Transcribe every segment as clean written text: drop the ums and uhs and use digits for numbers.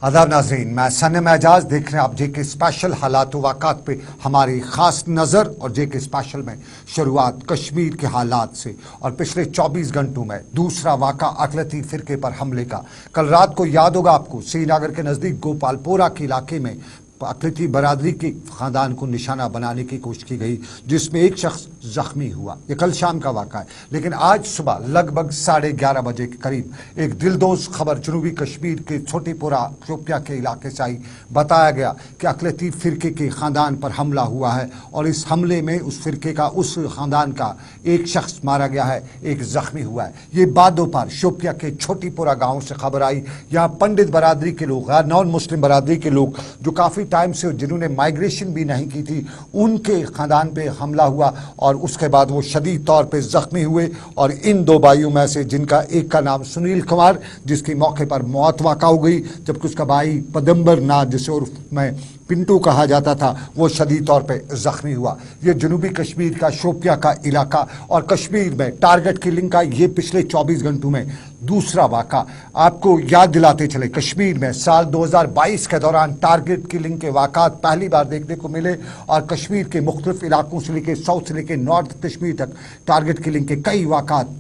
आदाब नाज़रीन, मैं सनम एजाज देख रहे हैं आप जेके स्पेशल हालात वाक़ात पे हमारी ख़ास नज़र। और जेके स्पेशल में शुरुआत कश्मीर के हालात से और पिछले 24 घंटों में दूसरा वाक़ा अक़लियती फ़िरके पर हमले का। कल रात को याद होगा आपको, श्रीनगर के नज़दीक गोपालपोरा के इलाके में अक़लियती बरादरी के ख़ानदान को निशाना बनाने की कोशिश की गई, जिसमें एक शख्स ज़ख्मी हुआ। ये कल शाम का वाक़ा है, लेकिन आज सुबह लगभग 11:30 बजे के करीब एक दिलदोज़ खबर जनूबी कश्मीर के छोटीपुरा शोपियां के इलाके से आई। बताया गया कि अक़लियती फ़िरके के ख़ानदान पर हमला हुआ है और इस हमले में उस फ़िरके का, उस ख़ानदान का एक शख्स मारा गया है, एक ज़ख्मी हुआ है। ये बाद दोपहर शोपियां के छोटीपुरा गाँव से खबर आई। यहाँ पंडित बरादरी के लोग, नॉन मुस्लिम बरादरी के लोग जो काफ़ी टाइम से जिन्होंने माइग्रेशन भी नहीं की थी, उनके ख़ानदान पे हमला हुआ और उसके बाद वो शदीद तौर पे ज़ख्मी हुए। और इन दो भाइयों में से जिनका एक का नाम सुनील कुमार, जिसकी मौके पर मौत वाक़ा हो गई, जबकि उसका भाई पदम्बर नाथ, जिसे उर्फ में पिंटू कहा जाता था, वो शदीद तौर पे ज़ख्मी हुआ। ये जनूबी कश्मीर का शोपियां का इलाका और कश्मीर में टारगेट किलिंग का ये पिछले 24 घंटों में दूसरा वाक़ा। आपको याद दिलाते चले, कश्मीर में साल 2022 के दौरान टारगेट किलिंग के वाक़ात पहली बार देखने को मिले और कश्मीर के मुख्तलिफ इलाकों से लेकर साउथ से लेकर नॉर्थ कश्मीर तक टारगेट किलिंग के कई वाक़ात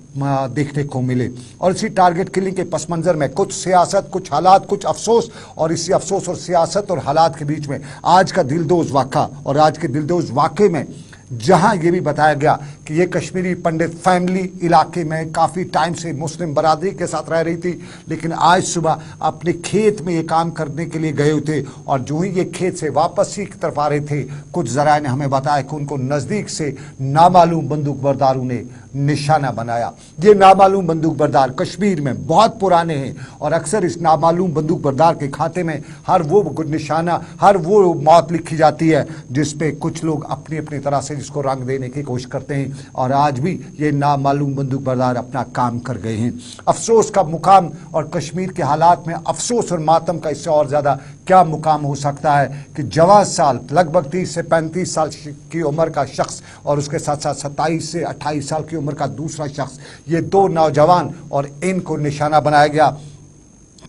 देखने को मिले। और इसी टारगेट किलिंग के पस मंज़र में कुछ सियासत, कुछ हालात, कुछ अफसोस, और इसी अफसोस और सियासत और हालात के बीच में आज का दिलदोज़ वाक़ा। और आज के दिलदोज़ वाक़े में जहां ये भी बताया गया कि ये कश्मीरी पंडित फैमिली इलाके में काफ़ी टाइम से मुस्लिम बरादरी के साथ रह रही थी, लेकिन आज सुबह अपने खेत में ये काम करने के लिए गए हुए थे और जो ही ये खेत से वापस ही की तरफ आ रहे थे, कुछ ज़राए ने हमें बताया कि उनको नज़दीक से नामालूम बंदूक बरदारों ने निशाना बनाया। ये नामालूम बंदूक बरदार कश्मीर में बहुत पुराने हैं और अक्सर इस नामालूम बंदूक बरदार के खाते में हर वो निशाना, हर वो मौत लिखी जाती है जिस पे कुछ लोग अपनी अपनी तरह से इसको रंग देने की कोशिश करते हैं। और आज भी ये नामालूम बंदूक बरदार अपना काम कर गए हैं। अफसोस का मुकाम, और कश्मीर के हालात में अफसोस और मातम का इससे और ज़्यादा क्या मुकाम हो सकता है कि जवान साल, लगभग 30 से 35 साल की उम्र का शख्स और उसके साथ साथ 27 से 28 साल की उम्र का दूसरा शख्स, ये दो नौजवान, और इनको निशाना बनाया गया।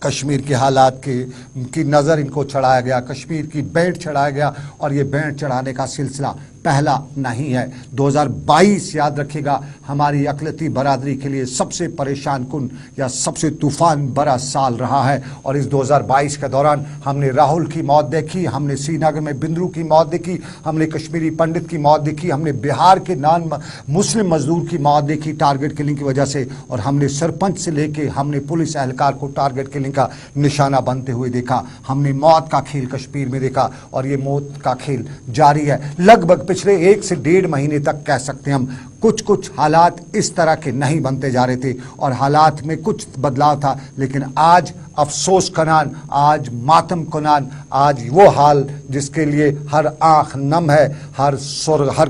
कश्मीर के हालात की नज़र इनको चढ़ाया गया, कश्मीर की बैंड चढ़ाया गया। और ये बैंड चढ़ाने का सिलसिला पहला नहीं है। 2022 याद रखिएगा, हमारी अक़लियती बरादरी के लिए सबसे परेशान कुन या सबसे तूफ़ान भरा साल रहा है। और इस 2022 के दौरान हमने राहुल की मौत देखी, हमने श्रीनगर में बिंद्रू की मौत देखी, हमने कश्मीरी पंडित की मौत देखी, हमने बिहार के नॉन मुस्लिम मजदूर की मौत देखी टारगेट किलिंग की वजह से, और हमने सरपंच से लेके हमने पुलिस एहलकार को टारगेट किलिंग का निशाना बनते हुए देखा। हमने मौत का खेल कश्मीर में देखा और ये मौत का खेल जारी है। लगभग पिछले 1 से 1.5 महीने तक कह सकते हैं हम, कुछ हालात इस तरह के नहीं बनते जा रहे थे और हालात में कुछ बदलाव था। लेकिन आज अफसोस कनान, आज मातम कनान, आज वो हाल जिसके लिए हर आंख नम है, हर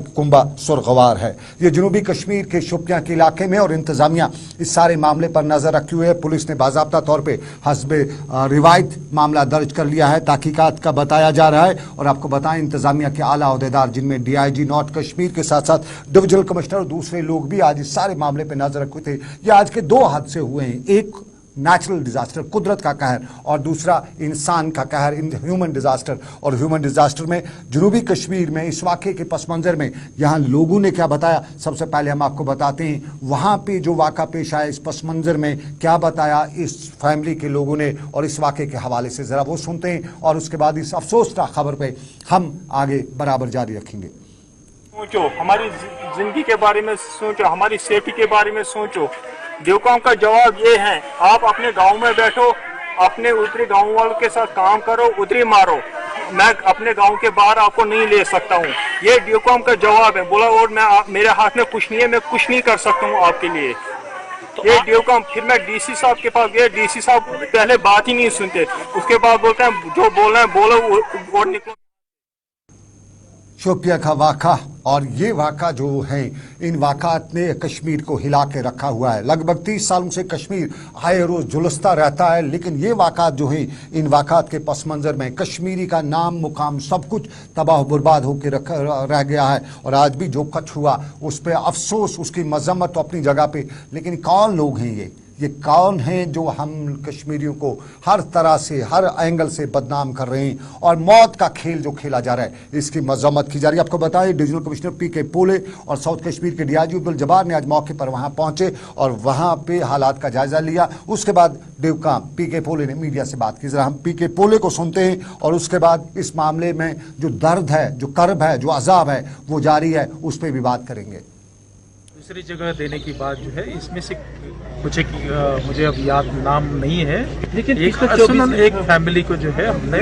कुंबा सुरगवार है। ये जनूबी कश्मीर के शोपियां के इलाके में, और इंतज़ामिया इस सारे मामले पर नज़र रखे हुए है। पुलिस ने बाज़ाब्ता तौर पे हस्बे रिवायत मामला दर्ज कर लिया है, तहकीकात का बताया जा रहा है। और आपको बताएं, इंतज़ामिया के आला अहदेदार, जिनमें DIG नॉर्थ कश्मीर के साथ साथ डिविजनल कमिश्नर और दूसरे लोग भी आज इस सारे मामले पर नजर रखे थे। ये आज के 2 हादसे हुए हैं, एक नेचुरल डिजास्टर, कुदरत का कहर, और दूसरा इंसान का कहर, ह्यूमन डिजास्टर। और ह्यूमन डिजास्टर में जनूबी कश्मीर में इस वाक़े के पस मंज़र में यहाँ लोगों ने क्या बताया, सबसे पहले हम आपको बताते हैं वहाँ पे जो वाक़ा पेश आया, इस पस मंज़र में क्या बताया इस फैमिली के लोगों ने, और इस वाक़े के हवाले से ज़रा वो सुनते हैं और उसके बाद इस अफसोसनाक खबर पर हम आगे बराबर जारी रखेंगे। सोचो, हमारी जिंदगी के बारे में सोचो, हमारी सेफ्टी के बारे में सोचो। देवकाम का जवाब ये है, आप अपने गांव में बैठो, अपने उतरी गांव वालों के साथ काम करो, उतरी मारो। मैं अपने गांव के बाहर आपको नहीं ले सकता हूँ, ये देवकाम का जवाब है। बोला, और मेरे हाथ में कुछ नहीं है, मैं कुछ नहीं कर सकता हूँ आपके लिए। तो ये देवकाम, फिर मैं DC साहब के पास गया, DC साहब पहले बात ही नहीं सुनते, उसके बाद बोलते हैं जो बोलना है बोलो और निकलो। शोपिया का वाक़ा, और ये वाक़ा जो है, इन वाक़ात ने कश्मीर को हिला के रखा हुआ है। लगभग 30 सालों से कश्मीर आए रोज़ झुलसता रहता है, लेकिन ये वाक़ात जो हैं, इन वाक़ात के पस मंज़र में कश्मीरी का नाम मुकाम सब कुछ तबाह बर्बाद होकर रह गया है। और आज भी जो कुछ हुआ उस पर अफसोस, उसकी मजम्मत तो अपनी जगह पे, लेकिन कौन लोग हैं ये ये कौन हैं जो हम कश्मीरियों को हर तरह से हर एंगल से बदनाम कर रहे हैं और मौत का खेल जो खेला जा रहा है इसकी मजम्मत की जा रही है। आपको बताएं डिविजनल कमिश्नर पीके पोले और साउथ कश्मीर के डीआईजी अब्दुल जब्बार ने आज मौके पर वहां पहुंचे और वहां पे हालात का जायजा लिया। उसके बाद देवकाम पीके पोले ने मीडिया से बात की। जरा हम पीके पोले को सुनते हैं और उसके बाद इस मामले में जो दर्द है, जो कर्ब है, जो अजाब है वो जारी है, उस पर भी बात करेंगे। दूसरी जगह देने की बात जो है इसमें से कुछ एक मुझे अब याद नाम नहीं है, लेकिन एक फैमिली को जो है हमने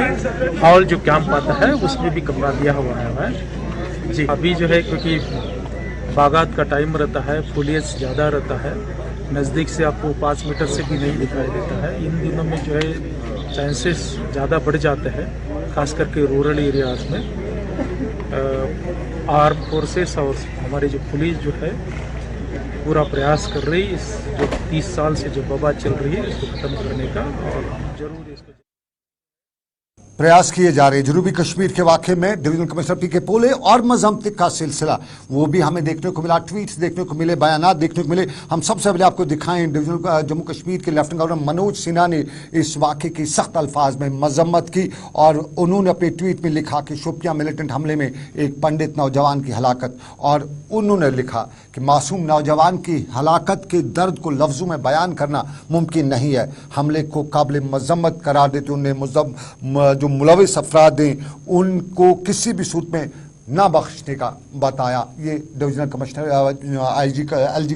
हॉल जो कैंप आता है उसमें भी कमरा दिया हुआ है जी। अभी जो है क्योंकि बागात का टाइम रहता है, फुलियस ज़्यादा रहता है, नज़दीक से आपको 5 मीटर से भी नहीं दिखाई देता है। इन दिनों में जो है चांसेस ज़्यादा बढ़ जाते हैं, खास करके रूरल एरियाज़ में। आर्म फोर्सेस और हमारे जो पुलिस जो है पूरा प्रयास कर रही है इस जो 30 साल से जो वबा चल रही है इसको खत्म करने का, और जरूर इसको प्रयास किए जा रहे हैं। जनूबी कश्मीर के वाक़े में डिविजनल कमिश्नर पीके पोले और मजम्मत का सिलसिला वो भी हमें देखने को मिला, ट्वीट्स देखने को मिले, बयानात देखने को मिले। हम सबसे पहले आपको दिखाएं डिविजनल जम्मू कश्मीर के लेफ्टिनेंट गवर्नर मनोज सिन्हा ने इस वाक़े की सख्त अल्फाज में मजम्मत की और उन्होंने अपने ट्वीट में लिखा कि शोपियां मिलिटेंट हमले में एक पंडित नौजवान की हलाकत, और उन्होंने लिखा कि मासूम नौजवान की हलाकत के दर्द को लफ्ज़ों में बयान करना मुमकिन नहीं है। हमले को काबिल मजम्मत करार देते उन्हें जो मुलविस अफराद हैं उनको किसी भी सूरत में ना बख्शने का बताया। ये divisional commissioner IG LG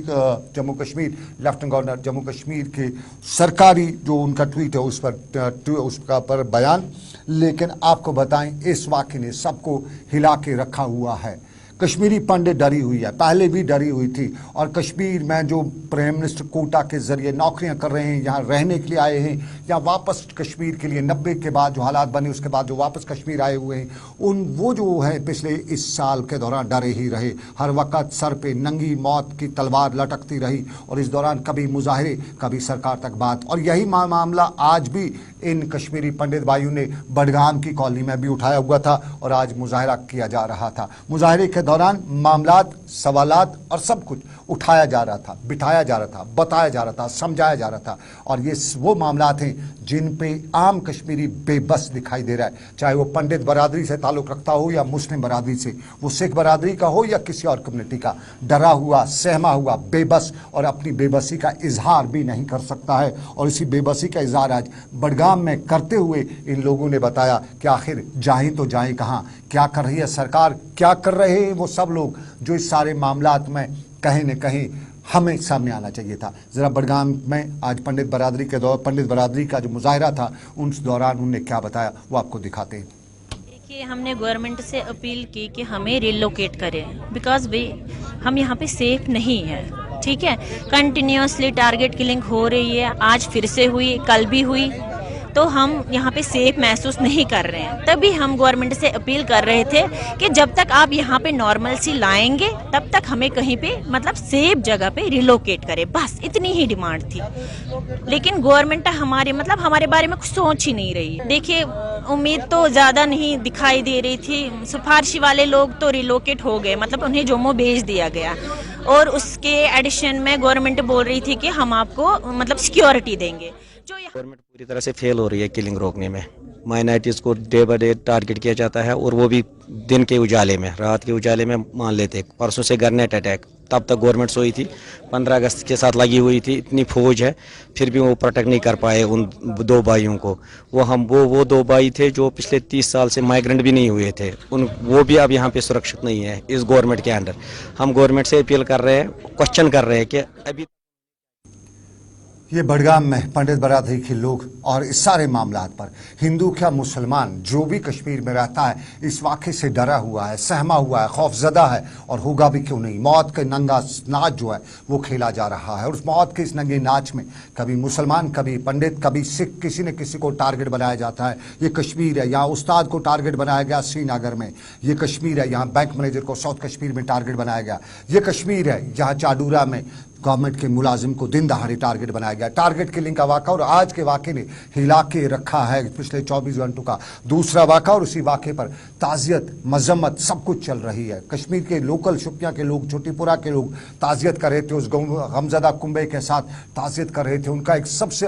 Jammu Kashmir lieutenant governor Jammu Kashmir के सरकारी जो उनका ट्वीट है उसका पर बयान। लेकिन आपको बताएं इस वाक़े ने सबको हिला के रखा हुआ है। कश्मीरी पंडित डरी हुई है, पहले भी डरी हुई थी, और कश्मीर में जो प्राइम मिनिस्टर कोटा के जरिए नौकरियां कर रहे हैं, यहाँ रहने के लिए आए हैं या वापस कश्मीर के लिए 90 के बाद जो हालात बने उसके बाद जो वापस कश्मीर आए हुए हैं, वो जो है पिछले इस साल के दौरान डरे ही रहे। हर वक्त सर पे नंगी मौत की तलवार लटकती रही और इस दौरान कभी मुजाहरे कभी सरकार तक बात। और यही मामला आज भी इन कश्मीरी पंडित भाइयों ने बडगाम की कॉलोनी में भी उठाया हुआ था और आज मुजाहरा किया जा रहा था। मुजाहरे के दौरान मामलात, सवालात और सब कुछ उठाया जा रहा था, बिठाया जा रहा था, बताया जा रहा था, समझाया जा रहा था। और ये वो मामलात हैं जिन पे आम कश्मीरी बेबस दिखाई दे रहा है, चाहे वो पंडित बरादरी से ताल्लुक़ रखता हो या मुस्लिम बरादरी से, वो सिख बरादरी का हो या किसी और कम्युनिटी का, डरा हुआ, सहमा हुआ, बेबस, और अपनी बेबसी का इजहार भी नहीं कर सकता है। और इसी बेबसी का इजहार आज बडगाम में करते हुए इन लोगों ने बताया कि आखिर जाएं तो जाएं कहाँ, क्या कर रही है सरकार, क्या कर रहे हैं वो सब लोग जो इस सारे मामलात में कहीं न कहीं हमें सामने आना चाहिए था। ज़रा बडगाम में आज पंडित बरादरी का जो मुजाहरा था उस दौरान उन्होंने क्या बताया वो आपको दिखाते हैं। देखिए, हमने गवर्नमेंट से अपील की कि हमें रिलोकेट करें, बिकॉज हम यहाँ पे सेफ नहीं है। ठीक है, कंटिन्यूसली टारगेट किलिंग हो रही है, आज फिर से हुई, कल भी हुई, तो हम यहाँ पे सेफ महसूस नहीं कर रहे हैं। तभी हम गवर्नमेंट से अपील कर रहे थे कि जब तक आप यहाँ पे नॉर्मल सी लाएंगे तब तक हमें कहीं पे मतलब सेफ जगह पे रिलोकेट करें, बस इतनी ही डिमांड थी। लेकिन गवर्नमेंट हमारे बारे में कुछ सोच ही नहीं रही। देखिए, उम्मीद तो ज़्यादा नहीं दिखाई दे रही थी। सिफारिशी वाले लोग तो रिलोकेट हो गए, मतलब उन्हें जम्मू भेज दिया गया, और उसके एडिशन में गवर्नमेंट बोल रही थी कि हम आपको मतलब सिक्योरिटी देंगे। जो गवर्नमेंट पूरी तरह से फेल हो रही है किलिंग रोकने में। माइनॉरिटीज़ को डे बाय डे टारगेट किया जाता है, और वो भी दिन के उजाले में, रात के उजाले में मान लेते। परसों से गरनेट अटैक, तब तक गवर्नमेंट सोई थी, 15 अगस्त के साथ लगी हुई थी, इतनी फौज है, फिर भी वो प्रोटेक्ट नहीं कर पाए उन 2 भाइयों को। वो 2 भाई थे जो पिछले 30 साल से माइग्रेंट भी नहीं हुए थे, वो भी अब यहाँ पे सुरक्षित नहीं है इस गवर्नमेंट के अंडर। हम गवर्नमेंट से अपील कर रहे हैं, क्वेश्चन कर रहे हैं कि अभी ये बडगाम में पंडित बरादरी के लोग और इस सारे मामलात पर हिंदू क्या मुसलमान जो भी कश्मीर में रहता है इस वाक़े से डरा हुआ है, सहमा हुआ है, खौफजदा है, और होगा भी क्यों नहीं। मौत के नंगा नाच जो है वो खेला जा रहा है, और उस मौत के इस नंगे नाच में कभी मुसलमान, कभी पंडित, कभी सिख, किसी न किसी को टारगेट बनाया जाता है। ये कश्मीर है, यहाँ उस्ताद को टारगेट बनाया गया श्रीनगर में। ये कश्मीर है, यहाँ बैंक मैनेजर को साउथ कश्मीर में टारगेट बनाया गया। ये कश्मीर है, जहाँ चाडूरा में गवर्नमेंट के मुलाजिम को दिन दहाड़े टारगेट बनाया गया। टारगेट किलिंग का वाक़ा और आज के वाक़े ने हिला के रखा है पिछले 24 घंटों का दूसरा वाक़ा, और उसी वाक़े पर ताज़ियत मजम्मत सब कुछ चल रही है। कश्मीर के लोकल शुपिया के लोग, छोटीपुरा के लोग ताज़ियत कर रहे थे, उस गमज़दा कुंबे के साथ ताज़ियत कर रहे थे। उनका एक सबसे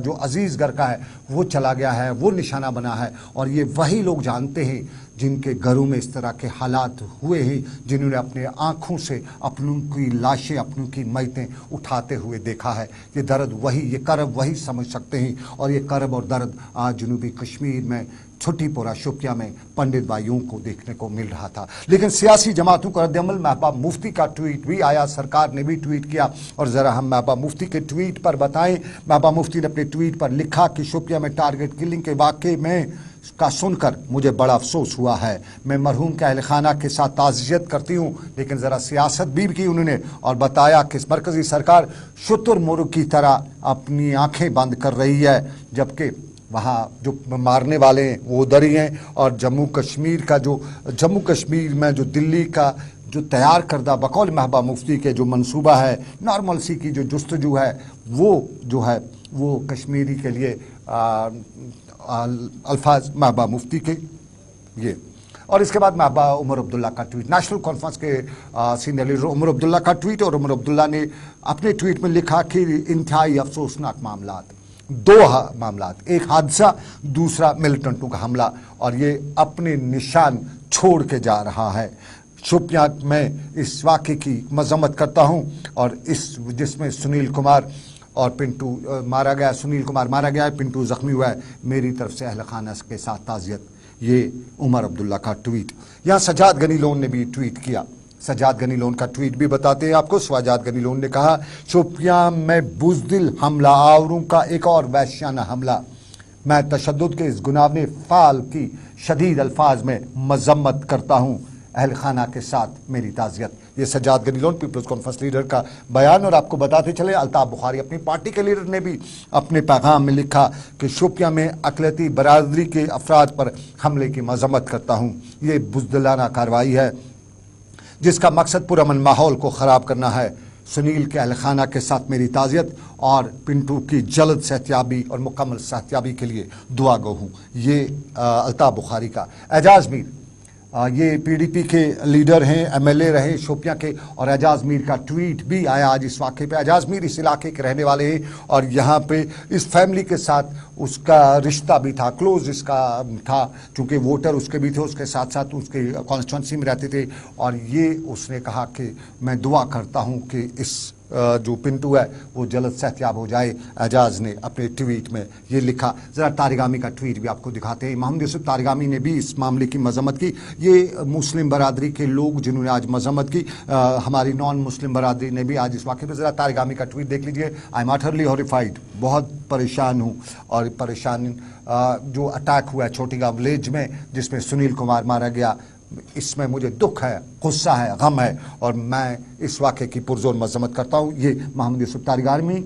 जो अजीज़ घर का है वो चला गया है, वो निशाना बना है। और ये वही लोग जानते हैं जिनके घरों में इस तरह के हालात हुए हैं, जिन्होंने अपने आँखों से अपनों की लाशें, अपनों की मैतें उठाते हुए देखा है। ये दर्द वही, ये करब वही समझ सकते हैं। और ये करब और दर्द आज जनूबी कश्मीर में छोटीपुरा शोपियां में पंडित भाइयों को देखने को मिल रहा था। लेकिन सियासी जमातों का रद्दअमल, महबूबा मुफ्ती का ट्वीट भी आया, सरकार ने भी ट्वीट किया। और ज़रा हम महबूबा मुफ्ती के ट्वीट पर बताएं। महबूबा मुफ्ती ने अपने ट्वीट पर लिखा कि शोपियां में टारगेट किलिंग के वाक़े में का सुनकर मुझे बड़ा अफसोस हुआ है। मैं मरहूम के अहल खाना के साथ ताज़ियत करती हूँ। लेकिन ज़रा सियासत भी की उन्होंने और बताया कि मरकज़ी सरकार शुतुरमुर्ग की तरह अपनी आंखें बंद कर रही है, जबकि वहाँ जो मारने वाले हैं वो उधर ही हैं। और जम्मू कश्मीर में जो दिल्ली का जो तैयार करदा बकौल महबूबा मुफ्ती के जो मंसूबा है, नॉर्मल सी की जो जुस्तजू है, वो जो है वो कश्मीरी के लिए अल्फाज महबूबा मुफ्ती के ये। और इसके बाद महबूबा उमर अब्दुल्ला का ट्वीट, नेशनल कॉन्फ्रेंस के सीनियर लीडर उमर अब्दुल्ला का ट्वीट। और उमर अब्दुल्ला ने अपने ट्वीट में लिखा कि इंतहाई अफसोसनाक मामलात, दो मामलात, एक हादसा, दूसरा मिलिटेंटों का हमला, और ये अपने निशान छोड़ के जा रहा है। शोपियां में इस वाक़े की मजम्मत करता हूँ, और इस जिसमें सुनील कुमार और पिंटू मारा गया, सुनील कुमार मारा गया है, पिंटू जख्मी हुआ है, मेरी तरफ से अहल खाना के साथ ताज़ियत। ये उमर अब्दुल्ला का ट्वीट। यहाँ सजाद गनी लोन ने भी ट्वीट किया। सजाद गनी लोन का ट्वीट भी बताते हैं आपको। सजाद गनी लोन ने कहा, शोपियां में बुज़दिल हमला आवरों का एक और वहशियाना हमला। मैं तशद्दुद के इस गुनाह फ़ाल की शदीद अल्फाज में मजम्मत करता हूँ। अहल खाना के साथ मेरी ताज़ियत। ये Sajad Gani Lone people's conference leader का बयान। और आपको बताते चले, अल्ताफ़ बुखारी अपनी पार्टी के लीडर ने भी अपने पैगाम में लिखा कि शोपियां में अक़लियती बरादरी के अफराद पर हमले की मजम्मत करता हूँ। ये बुज़दिलाना कार्रवाई है जिसका मकसद पुरअमन माहौल को ख़राब करना है। सुनील के अहल खाना के साथ मेरी ताज़ियत और पिंटू की जल्द सेहतियाबी और मुकम्मल सेहतियाबी के लिए दुआ गो हूँ। ये अल्ताफ़ बुखारी का। एजाज़ मीर ये पीडीपी के लीडर हैं, एमएलए रहे शोपियां के, और एजाज़ मीर का ट्वीट भी आया आज इस वाक़े पे। एजाज़ मीर इस इलाके के रहने वाले हैं और यहाँ पे इस फैमिली के साथ उसका रिश्ता भी था, क्लोज इसका था, चूँकि वोटर उसके भी थे, उसके साथ साथ उसके कॉन्स्टिट्यूंसी में रहते थे। और ये उसने कहा कि मैं दुआ करता हूँ कि इस जो पिंटू है वो जल्द सेहतियाब हो जाए। एजाज़ ने अपने ट्वीट में ये लिखा। ज़रा तारिगामी का ट्वीट भी आपको दिखाते हैं। मोहम्मद यूसुफ तारिगामी ने भी इस मामले की मजम्मत की। ये मुस्लिम बरादरी के लोग जिन्होंने आज मजम्मत की, हमारी नॉन मुस्लिम बरादरी ने भी आज इस वाक़े पर। ज़रा तारिगामी का ट्वीट देख लीजिए। आई एम अटरली हॉरिफाइड, बहुत परेशान हूँ। और परेशान जो अटैक हुआ है छोटी गाँव विलेज में जिसमें सुनील कुमार मारा गया, इसमें मुझे दुख है, गुस्सा है, गम है, और मैं इस वाक़े की पुरजोर मजम्मत करता हूँ। ये मोहम्मद यूसुफ तारिगामी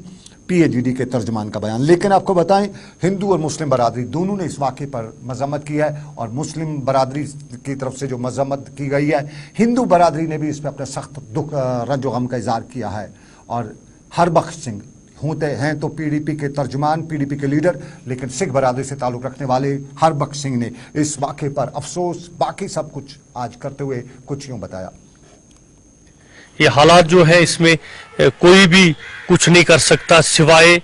पीएचडी के तर्जमान का बयान। लेकिन आपको बताएं, हिंदू और मुस्लिम बरादरी दोनों ने इस वाक़े पर मजम्मत की है। और मुस्लिम बरादरी की तरफ से जो मजम्मत की गई है, हिंदू बरादरी ने भी इस पर अपना सख्त दुख रंज गम का इज़हार किया है। और हरबख्श सिंह होते हैं तो पीडीपी के तर्जुमान, पीडीपी के लीडर, लेकिन सिख बरादरी से ताल्लुक़ रखने वाले हरबख्श सिंह ने इस वाक़े पर अफसोस, बाकी सब कुछ आज करते हुए कुछ यूँ बताया। ये हालात जो है इसमें कोई भी कुछ नहीं कर सकता सिवाय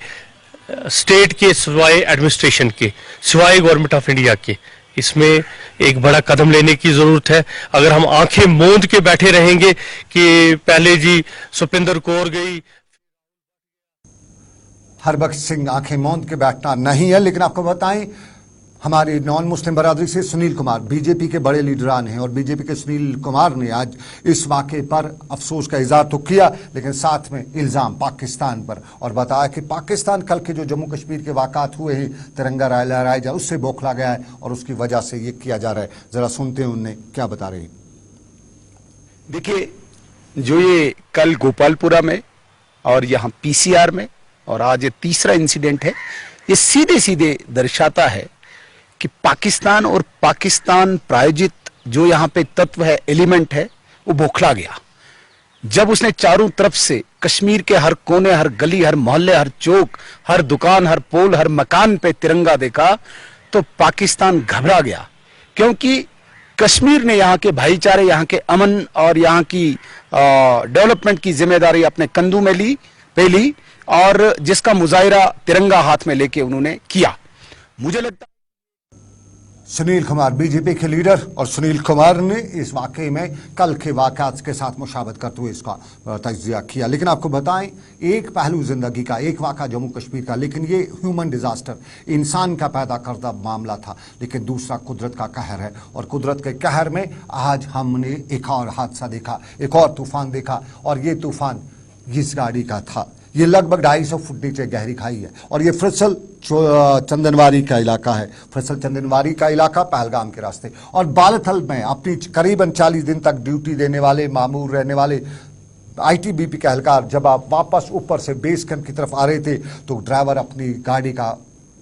स्टेट के, सिवाय एडमिनिस्ट्रेशन के, सिवाय गवर्नमेंट ऑफ इंडिया के। इसमें एक बड़ा कदम लेने की जरूरत है। अगर हम आंखें मूंद के बैठे रहेंगे कि पहले जी सुपिंदर कौर गई। हरबख्श सिंह आंखें मौंद के बैठना नहीं है। लेकिन आपको बताएं, हमारे नॉन मुस्लिम बरादरी से सुनील कुमार बीजेपी के बड़े लीडरान हैं, और बीजेपी के सुनील कुमार ने आज इस वाक़े पर अफसोस का इज़हार तो किया, लेकिन साथ में इल्ज़ाम पाकिस्तान पर, और बताया कि पाकिस्तान कल के जो जम्मू कश्मीर के वाक़ात हुए हैं, तिरंगा लहराया जा, उससे बौखला गया है और उसकी वजह से ये किया जा रहा है। ज़रा सुनते हैं उनने क्या बता रहे हैं। देखिए, जो ये कल गोपालपुरा में और यहाँ पीसीआर में और आज ये तीसरा इंसिडेंट है, ये सीधे सीधे दर्शाता है कि पाकिस्तान और पाकिस्तान प्रायोजित जो यहाँ पे तत्व है, एलिमेंट है, वो बौखला गया। जब उसने चारों तरफ से कश्मीर के हर कोने, हर गली, हर मोहल्ले, हर चौक, हर दुकान, हर पोल, हर मकान पे तिरंगा देखा तो पाकिस्तान घबरा गया, क्योंकि कश्मीर ने यहाँ के भाईचारे, यहाँ के अमन और यहाँ की डेवलपमेंट की जिम्मेदारी अपने कंधों में ली और जिसका मुजाहिरा तिरंगा हाथ में लेके उन्होंने किया। मुझे लगता सुनील कुमार बीजेपी के लीडर, और सुनील कुमार ने इस वाकये में कल के वाकयात के साथ मुशाबत करते हुए इसका तज्जिया किया। लेकिन आपको बताएं, एक पहलू जिंदगी का, एक वाक़ा जम्मू कश्मीर का, लेकिन ये ह्यूमन डिजास्टर, इंसान का पैदा करदा मामला था, लेकिन दूसरा कुदरत का कहर है। और कुदरत के कहर में आज हमने एक और हादसा देखा, एक और तूफान देखा, और ये तूफान इस गाड़ी का था। ये लगभग 250 फुट नीचे गहरी खाई है, और ये फ्रिसल चंदनवारी का इलाका है। फ्रिसल चंदनवारी का इलाका पहलगाम के रास्ते, और बालथल में अपनी करीबन 40 दिन तक ड्यूटी देने वाले, मामूर रहने वाले आईटीबीपी के एहलकार जब आप वापस ऊपर से बेस कैंप की तरफ आ रहे थे तो ड्राइवर अपनी गाड़ी का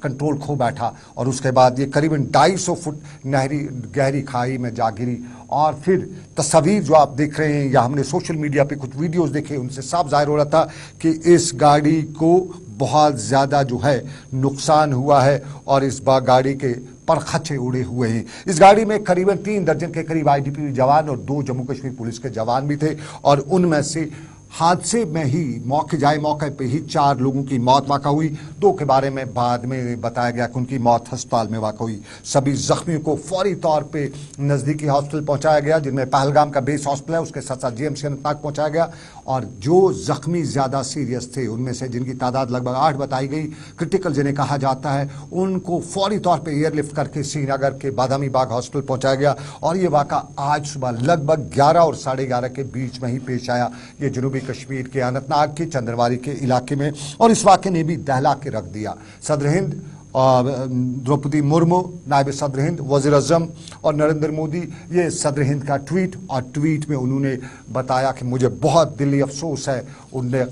कंट्रोल खो बैठा, और उसके बाद ये करीबन 250 फुट गहरी खाई में जा गिरी। और फिर तस्वीर जो आप देख रहे हैं, या हमने सोशल मीडिया पे कुछ वीडियोस देखे, उनसे साफ जाहिर हो रहा था कि इस गाड़ी को बहुत ज़्यादा जो है नुकसान हुआ है, और इस बार गाड़ी के परखचे उड़े हुए हैं। इस गाड़ी में करीबन 3 दर्जन के करीब आईटीबीपी जवान और 2 जम्मू कश्मीर पुलिस के जवान भी थे, और उनमें से हादसे में ही मौके पे ही 4 लोगों की मौत वाक़ा हुई। 2 के बारे में बाद में बताया गया कि उनकी मौत अस्पताल में वाक़ा हुई। सभी जख्मियों को फौरी तौर पे नज़दीकी हॉस्पिटल पहुंचाया गया, जिनमें पहलगाम का बेस हॉस्पिटल है, उसके साथ साथ जीएमसी अनंतनाग पहुंचाया गया। और जो जख्मी ज़्यादा सीरियस थे, उनमें से जिनकी तादाद लगभग 8 बताई गई, क्रिटिकल जिन्हें कहा जाता है, उनको फौरी तौर पर एयरलिफ्ट करके श्रीनगर के बादामी बाग हॉस्पिटल पहुँचाया गया। और ये वाक़ा आज सुबह लगभग 11 और 11:30 के बीच में ही पेश आया। ये जनूबी कश्मीर के अनंतनाग के चंदनवारी के इलाके में, और इस वाक़े ने भी दहला के रख दिया। सदर हिंद द्रौपदी मुर्मू, नायब सदर हिंद, वज़ीर आज़म और नरेंद्र मोदी, ये सदर हिंद का ट्वीट, और ट्वीट में उन्होंने बताया कि मुझे बहुत दिली अफसोस है, उनने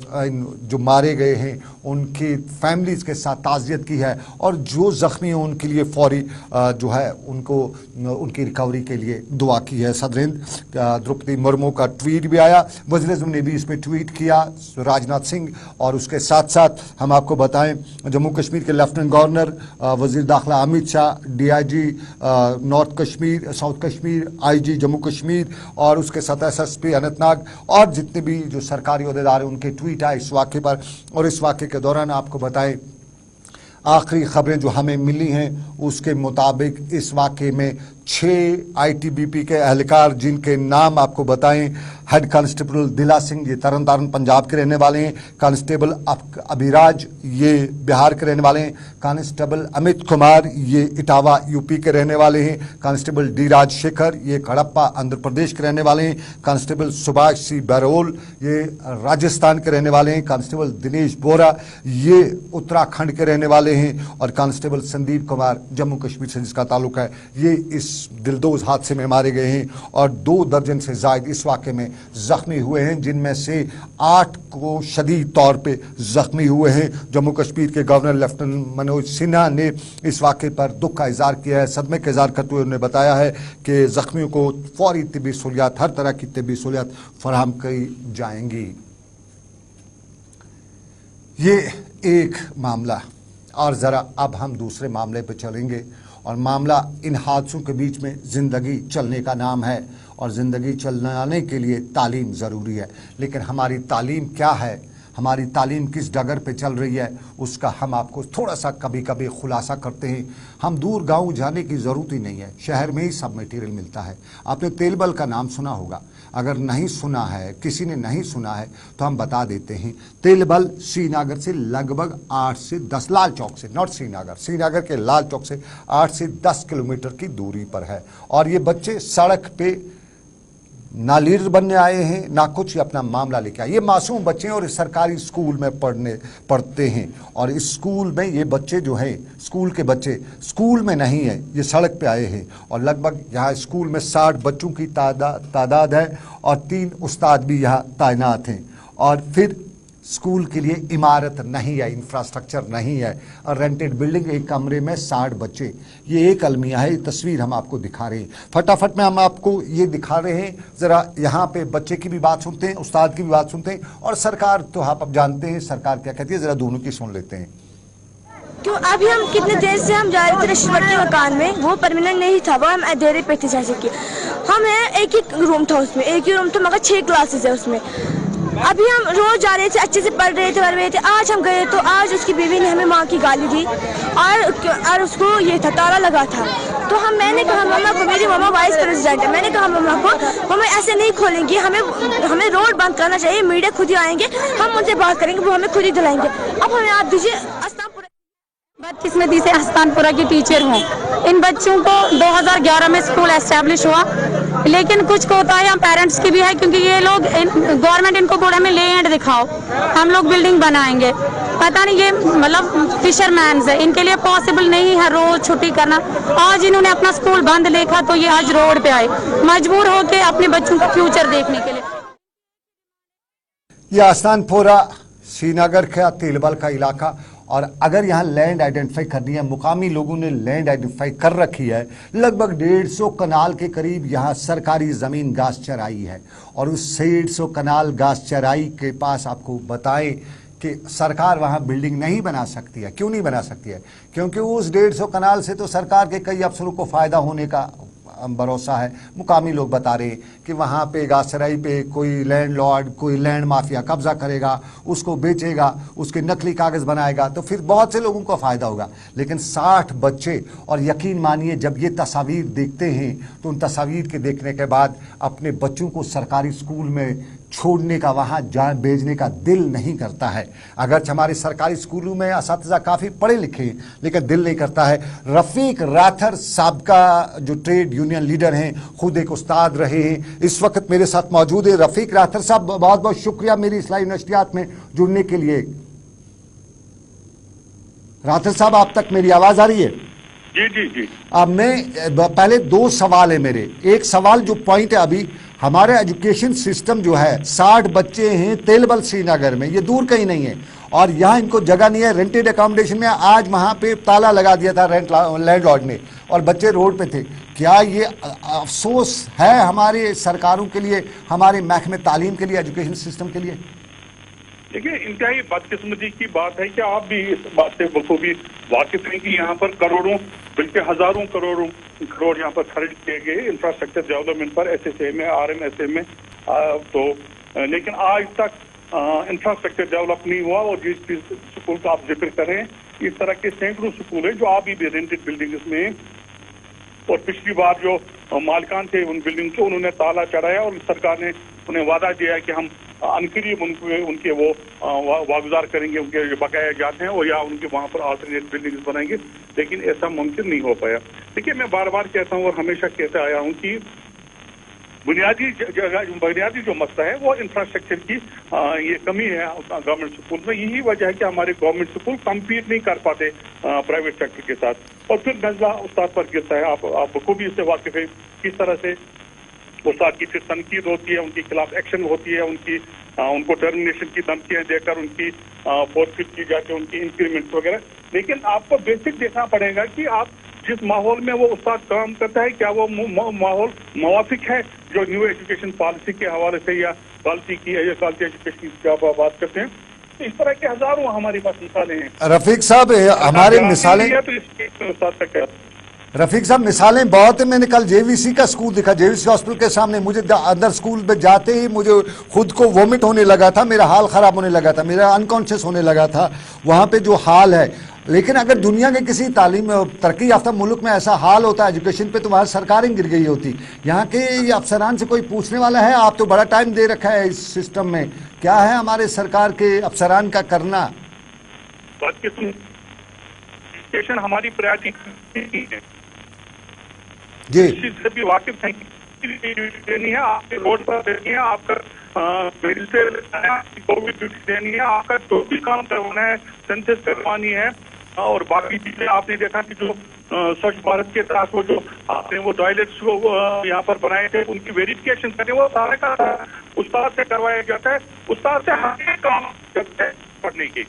जो मारे गए हैं उनकी फैमिलीज़ के साथ ताज़ियत की है, और जो ज़ख्मी हैं उनके लिए फौरी जो है उनको उनकी रिकवरी के लिए दुआ की है। सदर हिंद द्रौपदी मुर्मू का ट्वीट भी आया, वज़ीर आज़म ने भी इसमें ट्वीट किया, राजनाथ सिंह, और उसके साथ साथ हम आपको बताएं जम्मू कश्मीर के लेफ्टिनेंट गवर्नर, वज़ीर दाखिला Amit Shah, DIG north Kashmir, south Kashmir, IG Jammu Kashmir, और उसके साथ एसएसपी अनंतनाग, और जितने भी जो सरकारी ओहदेदार हैं उनके ट्वीट आए इस वाक़े पर। और इस वाक़े के दौरान आपको बताएं, आखिरी खबरें जो हमें मिली हैं उसके मुताबिक इस वाक़े में 6 आईटीबीपी के एहलकार, जिनके नाम आपको बताएं, हेड कांस्टेबल दिला सिंह, ये तरन पंजाब के रहने वाले हैं, कांस्टेबल अभिराज, ये बिहार के रहने वाले हैं, कांस्टेबल अमित कुमार, ये इटावा यूपी के रहने वाले हैं, कांस्टेबल डी राजशेखर, ये हड़प्पा आंध्र प्रदेश के रहने वाले हैं, कांस्टेबल सुभाष सी बरोल, ये राजस्थान के रहने वाले हैं, कांस्टेबल दिनेश बोरा, ये उत्तराखंड के रहने वाले हैं, और कांस्टेबल संदीप कुमार जम्मू कश्मीर से जिसका ताल्लुक है, ये इस दिलदोज हादसे में मारे गए हैं। और 2 दर्जन से ज़ायद इस वाक़े में जख्मी हुए हैं, जिनमें से 8 को शदीद तौर पे जख्मी हुए हैं। जम्मू कश्मीर के गवर्नर लेफ्टिनेंट मनोज सिन्हा ने इस वाक़े पर दुख का इज़हार किया है, सदमे का इज़हार करते हुए उन्होंने बताया है कि जख्मियों को फौरी तिब्बी सहूलियात, हर तरह की तिब्बी सहूलियात फराहम की जाएंगी। ये एक मामला, और ज़रा अब हम दूसरे मामले पर चलेंगे, और मामला इन हादसों के बीच में ज़िंदगी चलने का नाम है, और ज़िंदगी चलाने के लिए तालीम ज़रूरी है। लेकिन हमारी तालीम क्या है, हमारी तालीम किस डगर पे चल रही है, उसका हम आपको थोड़ा सा कभी कभी खुलासा करते हैं। हम दूर गांव जाने की ज़रूरत ही नहीं है, शहर में ही सब मटेरियल मिलता है। आपने तेलबल का नाम सुना होगा, अगर नहीं सुना है, किसी ने नहीं सुना है तो हम बता देते हैं। तेलबल श्रीनगर से लगभग 8 से 10, लाल चौक से, नॉट श्रीनगर, श्रीनगर के लाल चौक से 8 से 10 किलोमीटर की दूरी पर है। और ये बच्चे सड़क पे ना लीडर बनने आए हैं, ना कुछ अपना मामला लेके आए। ये मासूम बच्चे हैं, और इस सरकारी स्कूल में पढ़ते हैं, और इस स्कूल में ये बच्चे जो हैं, स्कूल के बच्चे स्कूल में नहीं है, ये सड़क पे आए हैं। और लगभग यहाँ स्कूल में 60 बच्चों की तादाद है, और 3 उस्ताद भी यहाँ तैनात हैं। और फिर स्कूल के लिए इमारत नहीं है, इंफ्रास्ट्रक्चर नहीं है, और रेंटेड बिल्डिंग, एक कमरे में 60 बच्चे, ये एक अलमिया है। ये तस्वीर हम आपको दिखा रहे हैं। फटाफट में हम आपको ये दिखा रहे हैं। ज़रा यहाँ पे बच्चे की भी बात सुनते हैं, उस्ताद की भी बात सुनते हैं, और सरकार तो आप अब जानते हैं सरकार क्या कहती है, ज़रा दोनों की सुन लेते हैं। क्यों अभी हम कितने देर से हम जा रहे थे रशीदवट मकान में, वो परमानेंट नहीं था, वो हम अधेरे पे थे जैसे कि हमें एक ही रूम था, उसमें एक ही रूम था मगर 6 क्लासेस है उसमें। अभी हम रोज जा रहे थे, अच्छे से पढ़ रहे थे। आज हम गए तो आज उसकी बीवी ने हमें माँ की गाली दी और उसको ये था ताला लगा था। तो मैंने कहा मम्मा को, मेरी मम्मा वाइस प्रेसिडेंट है, मैंने कहा मम्मा को मम्मा ऐसे नहीं खोलेंगे, हमें रोड बंद करना चाहिए, मीडिया खुद ही आएंगे, हम उनसे बात करेंगे, वो हमें खुद ही दिलाएंगे। अब हमें आप दीजिए। 32 से हस्तानपुरा की टीचर हूँ। इन बच्चों को 2011 में स्कूल एस्टेब्लिश हुआ, लेकिन कुछ कोताहियां पेरेंट्स की भी है, क्योंकि ये लोग गवर्नमेंट इनको बोला हमें लैंड दिखाओ, हम लोग बिल्डिंग बनाएंगे। पता नहीं, ये मतलब फिशरमैन है, इनके लिए पॉसिबल नहीं है रोज छुट्टी करना। आज इन्होंने अपना स्कूल बंद देखा तो ये आज रोड पे आए, मजबूर होके अपने बच्चों का फ्यूचर देखने के लिए। यह हस्तानपुरा श्रीनगर का तेलबल का इलाका, और अगर यहाँ लैंड आइडेंटिफाई करनी है, मुकामी लोगों ने लैंड आइडेंटिफाई कर रखी है। लगभग 150 कनाल के करीब यहाँ सरकारी ज़मीन घास चराई है, और उस 150 कनाल घास चराई के पास आपको बताएं कि सरकार वहाँ बिल्डिंग नहीं बना सकती है। क्यों नहीं बना सकती है? क्योंकि उस 150 कनाल से तो सरकार के कई अफसरों को फ़ायदा होने का भरोसा है। मुकामी लोग बता रहे हैं कि वहाँ पे घासचराई पे कोई लैंडलॉर्ड, कोई लैंड माफिया कब्जा करेगा, उसको बेचेगा, उसके नकली कागज़ बनाएगा, तो फिर बहुत से लोगों को फ़ायदा होगा। लेकिन 60 बच्चे, और यकीन मानिए जब ये तस्वीर देखते हैं तो उन तस्वीर के देखने के बाद अपने बच्चों को सरकारी स्कूल में छोड़ने का, वहाँ जान भेजने का दिल नहीं करता है। अगर हमारे सरकारी स्कूलों में असातिज़ा काफ़ी पढ़े लिखे हैं, लेकिन दिल नहीं करता है। रफ़ीक राथर साबका जो ट्रेड यूनियन लीडर हैं, खुद एक उस्ताद रहे हैं, इस वक्त मेरे साथ मौजूद है। रफ़ीक राथर साहब, बहुत बहुत शुक्रिया मेरी इस्लाही नशरियात में जुड़ने के लिए। राथर साहब, आप तक मेरी आवाज़ आ रही है? जी जी जी। अब मैं पहले 2 सवाल है मेरे। एक सवाल जो पॉइंट है, अभी हमारे एजुकेशन सिस्टम जो है, 60 बच्चे हैं तेलबल श्रीनगर में, ये दूर कहीं नहीं है, और यहाँ इनको जगह नहीं है। रेंटेड अकोमोडेशन में आज वहाँ पे ताला लगा दिया था लैंडलॉर्ड ने, और बच्चे रोड पे थे। क्या ये अफसोस है हमारे सरकारों के लिए, हमारे महकमे तालीम के लिए, एजुकेशन सिस्टम के लिए? देखिए, इंतहाई बदकिस्मती की बात है कि आप भी इस बात से बखूबी वाकिफ हैं कि यहाँ पर करोड़ों बल्कि हजारों करोड़ यहाँ पर खर्च किए गए इंफ्रास्ट्रक्चर डेवलपमेंट पर, SSA में, RMSA में, लेकिन आज तक इंफ्रास्ट्रक्चर डेवलप नहीं हुआ। और जिस स्कूल का आप जिक्र करें, इस तरह के सैकड़ों स्कूल हैं जो अभी भी रेंटेड बिल्डिंग्स में, और पिछली बार जो मालिकान थे उन बिल्डिंग के, उन्होंने ताला चढ़ाया और सरकार ने उन्हें वादा दिया कि हम अनकरीब उनके वो वागुजार करेंगे, उनके जो बकाया जाते हैं, और या उनके वहाँ पर अल्टरनेट बिल्डिंग्स बनाएंगे, लेकिन ऐसा मुमकिन नहीं हो पाया। देखिए, मैं बार बार कहता हूँ और हमेशा कहते आया हूँ कि बुनियादी जो मसला है वो इंफ्रास्ट्रक्चर की ये कमी है गवर्नमेंट स्कूल में। यही वजह है कि हमारे गवर्नमेंट स्कूल कम्पीट नहीं कर पाते प्राइवेट सेक्टर के साथ, और फिर नजला उस्ताद पर गिरता है। आप बखूबी इससे वाकिफ है किस तरह से उस्ताद की फिर तनकीद होती है, उनके खिलाफ एक्शन होती है, उनको टर्मिनेशन की धमकियां देकर उनकी फोरफिट की जाती है, उनकी इंक्रीमेंट वगैरह। लेकिन आपको बेसिक देखना पड़ेगा कि आप जिस माहौल में वो उस्ताद काम करता है, क्या वो माहौल मुवाफिक है जो न्यू एजुकेशन पॉलिसी के हवाले से, या क्वालिटी एजुकेशन की आप बात करते हैं। तो इस तरह के हजारों हमारे पास मिसालें हैं। रफीक साहब, हमारे मिसालें, रफीक साहब मिसालें बहुत है। मैंने कल JVC का स्कूल देखा, JVC हॉस्पिटल के सामने। मुझे अंदर स्कूल में जाते ही मुझे खुद को वोमिट होने लगा था, मेरा हाल ख़राब होने लगा था, मेरा अनकॉन्शियस होने लगा था वहाँ पे जो हाल है। लेकिन अगर दुनिया के किसी तालीम तरक्की याफ्ता मुल्क में ऐसा हाल होता एजुकेशन पे, तो वहाँ सरकारें गिर गई होती। यहाँ के अफसरान से कोई पूछने वाला है? आप तो बड़ा टाइम दे रखा है इस सिस्टम में, क्या है हमारे सरकार के अफसरान का करना? एजुकेशन हमारी प्रायोरिटी है जी, इससे भी वाकिफ है देनी है, आपके रोड पर देनी है, आपका कोविड ड्यूटी देनी है, आपका जो भी काम करवाना है, सेंसस करवानी है, और बाकी चीजें आपने देखा कि जो स्वच्छ भारत के तहत वो जो आपने वो टॉयलेट्स को यहाँ पर बनाए थे, उनकी वेरिफिकेशन करें, वो सारा का उस्ताद से करवाया जाता है, उस्ताद से हर एक काम करते हैं पढ़ने की।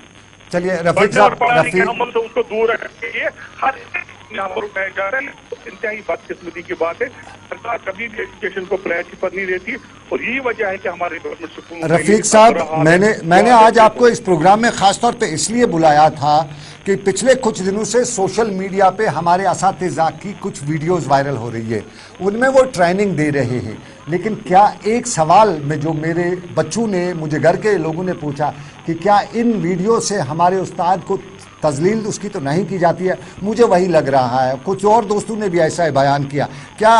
चलिए रफीक पढ़ने और साहब, पढ़ाने के रफीक अमल से उसको दूर रखने के लिए हर यहाँ पर उठाया जा रहा है। इंतहाई बदकिस्मती की बात है, सरकार कभी भी एजुकेशन को प्रायोरिटी पर नहीं देती और यही वजह है कि हमारे गवर्नमेंट स्कूल। रफीक साहब, मैंने आज आपको इस प्रोग्राम में खासतौर पे इसलिए बुलाया था कि पिछले कुछ दिनों से सोशल मीडिया पे हमारे असातिज़ा की कुछ वीडियोस वायरल हो रही है, उनमें वो ट्रेनिंग दे रहे हैं। लेकिन क्या एक सवाल में जो मेरे बच्चों ने, मुझे घर के लोगों ने पूछा कि क्या इन वीडियो से हमारे उस्ताद को तजलील उसकी तो नहीं की जाती है, मुझे वही लग रहा है। कुछ और दोस्तों ने भी ऐसा बयान किया। क्या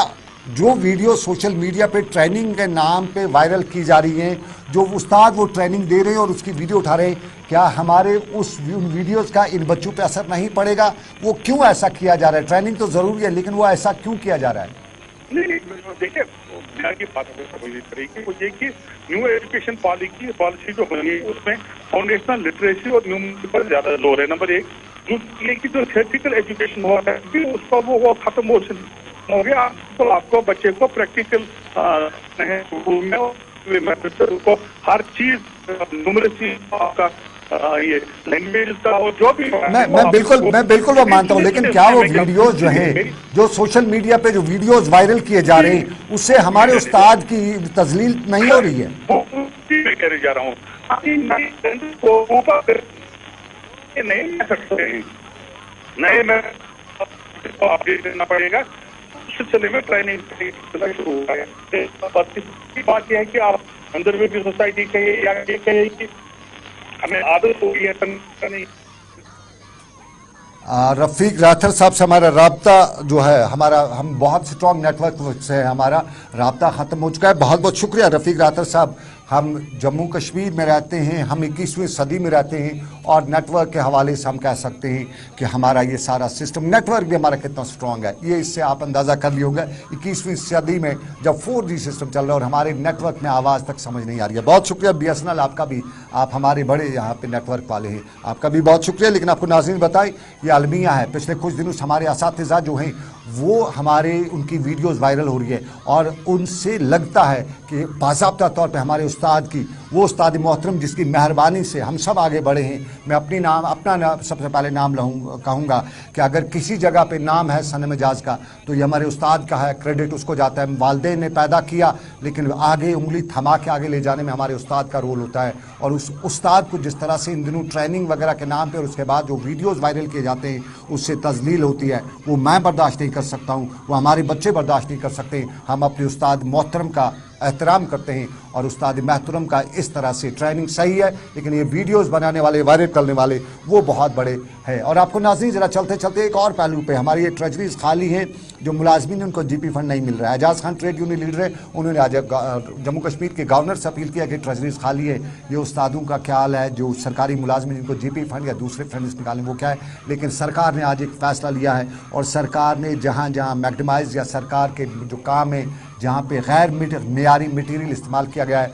जो वीडियो सोशल मीडिया पे ट्रेनिंग के नाम पे वायरल की जा रही हैं, जो उस्ताद वो ट्रेनिंग दे रहे हैं और उसकी वीडियो उठा रहे हैं, क्या हमारे उस वीडियोस का इन बच्चों पे असर नहीं पड़ेगा? वो क्यों ऐसा किया जा रहा है? ट्रेनिंग तो ज़रूरी है, लेकिन वो ऐसा क्यों किया जा रहा है? नहीं, देखिए की बात तरीके वो ये कि न्यू एजुकेशन पॉलिसी जो बनी है उसमें फाउंडेशनल लिटरेसी और न्यूमरेसी पर ज्यादा जोर है, नंबर एक। दूसरी कि जो थियोरेटिकल एजुकेशन हुआ है उसका वो खत्म हो गया। आपको बच्चे को प्रैक्टिकल को हर चीज न्यूमरेसी आपका ये लैंग्वेज का और जो भी मैं बिल्कुल वो मानता हूँ, लेकिन क्या वो वीडियोस जो है, जो सोशल मीडिया पे जो वीडियोस वायरल किए जा रहे हैं, उससे हमारे उस्ताद की तजलील नहीं हो रही है? मैं कह जा रहा हूँ नहीं कर सकते, नहीं मैं अपडेट देना पड़ेगा। उस सिलसिले में ट्रेनिंग शुरू हुआ है। बात यह है कि आप अंदर में भी सोसाइटी कहे या ये कहे कि हमें आदत हो गई है नहीं। रफीक राथर साहब से हमारा राब्ता जो है, हम बहुत स्ट्रॉन्ग नेटवर्क से हमारा राब्ता ख़त्म हो चुका है। बहुत बहुत शुक्रिया रफीक राथर साहब। हम जम्मू कश्मीर में रहते हैं, हम 21वीं सदी में रहते हैं और नेटवर्क के हवाले से हम कह सकते हैं कि हमारा ये सारा सिस्टम, नेटवर्क भी हमारा कितना स्ट्रॉन्ग है, ये इससे आप अंदाज़ा कर लिया होगा। 21वीं सदी में जब 4G सिस्टम चल रहा है और हमारे नेटवर्क में आवाज़ तक समझ नहीं आ रही है। बहुत शुक्रिया BSNL आपका भी, आप हमारे बड़े यहाँ पे नेटवर्क वाले हैं, आपका भी बहुत शुक्रिया। लेकिन आपको नाज़रीन बताएं, ये अलमिया है, पिछले कुछ दिनों से हमारे असातिज़ा जो हैं वो उनकी वीडियोस वायरल हो रही है और उनसे लगता है कि बाज़ाब्ता तौर पे हमारे उस्ताद की, वो उस्ताद मोहतरम जिसकी मेहरबानी से हम सब आगे बढ़े हैं। मैं अपना सबसे पहले नाम कहूँगा कि अगर किसी जगह पे नाम है सनम एजाज का तो ये हमारे उस्ताद का है, क्रेडिट उसको जाता है। वालिदैन ने पैदा किया, लेकिन आगे उंगली थमा के आगे ले जाने में हमारे उस्ताद का रोल होता है। और उस उस्ताद को जिस तरह से इन दिनों ट्रेनिंग वगैरह के नाम पर और उसके बाद जो वीडियोज़ वायरल किए जाते हैं उससे तजलील होती है, वो मैं बर्दाश्त नहीं कर सकता हूँ, वो हमारे बच्चे बर्दाश्त नहीं कर सकते। हम अपने उस्ताद मोहतरम का एहतराम करते हैं और उस्ताद मोहतरम का इस तरह से ट्रेनिंग सही है, लेकिन ये वीडियोस बनाने वाले, वायरल करने वाले वो बहुत बड़े हैं। और आपको नाज़रीन ज़रा चलते चलते एक और पहलू पे, हमारी ये ट्रेजरीज खाली हैं, जो मुलाजमीन उनको GP फंड नहीं मिल रहा है। Ejaz Khan trade union leader है, उन्होंने आज जम्मू कश्मीर के गवर्नर से अपील किया कि ट्रेजरीज खाली है। ये उस्तादों का ख्याल है, जो सरकारी मुलाजमीन जिनको GP फंड या दूसरे फंड निकालें वो क्या है, लेकिन सरकार ने आज एक फ़ैसला लिया है और सरकार ने जहाँ जहाँ मैग्डमाइज या सरकार के जो काम है, जहाँ पे गैर मेयारी मटीरियल इस्तेमाल किया गया है